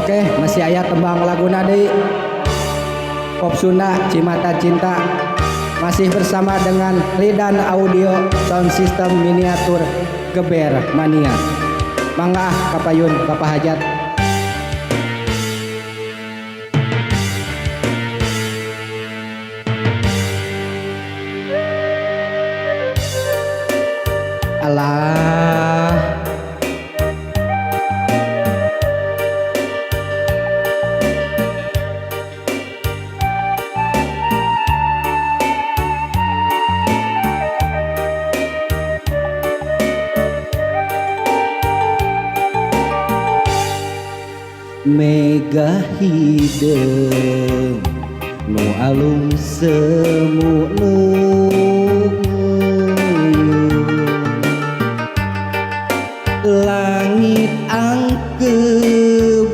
Oke, masih aya tembang laguna deui. Pop Sunda Cimata Cinta. Masih bersama dengan Lidan Audio Sound System Miniatur Geber Mania. Mangga kapayun Bapak Hajat. Alah, mega hideung nu alung semu nu langit angkeb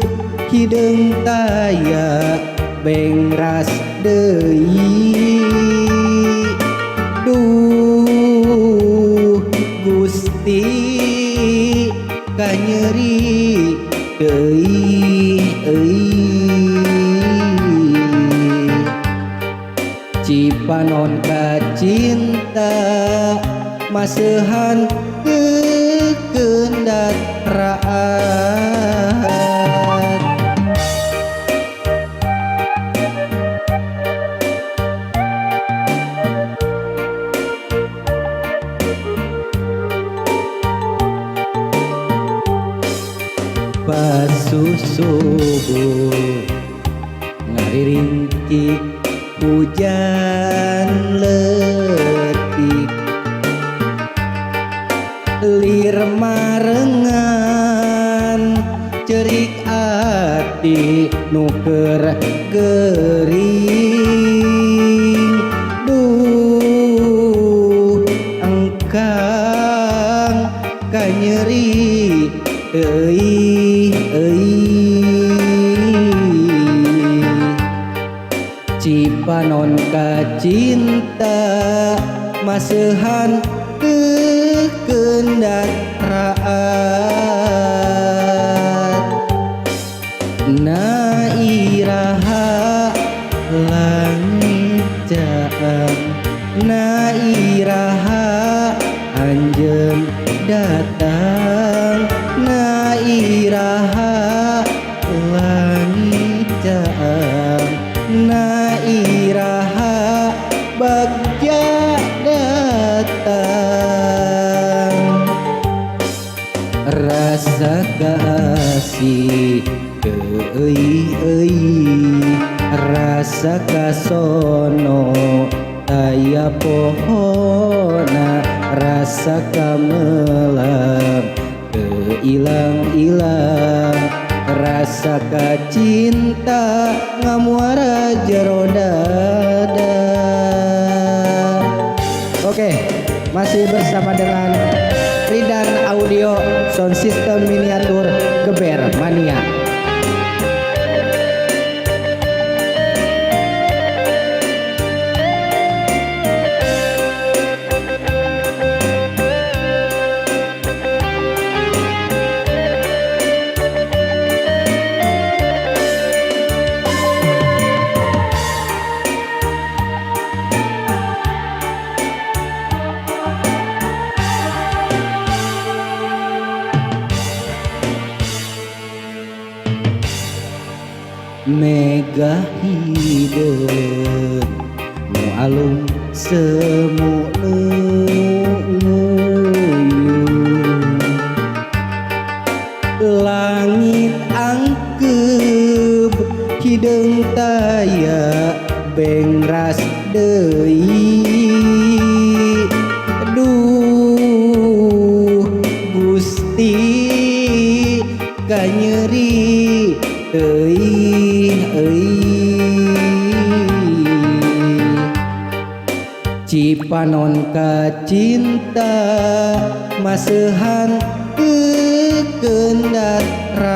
hideung taya bengras deui duh Gusti kanyeri deui cipanon ka cinta maseuhan kekendatraan pasusubuh ngariringkik hujan letik lir marengan cerik ati nu keur gering duh engkang kanyeri cipanon ka cinta maseuhan kekendatraan na iraha langit jaang na iraha anjeun datang na iraha langit jaang na iraha bagja datang rasa kasih rasa kasono aya pohona rasa kamelang ilang-ilang rasa kacinta ngamuara jero dada. Oke, masih bersama dengan Ridan Audio Sound System Miniatur Geber Mania. Mega hideung nu alung semu langit angkeb hideung taya bengras deui duh Gusti kanyeri deui cipanon ka cinta maseuhan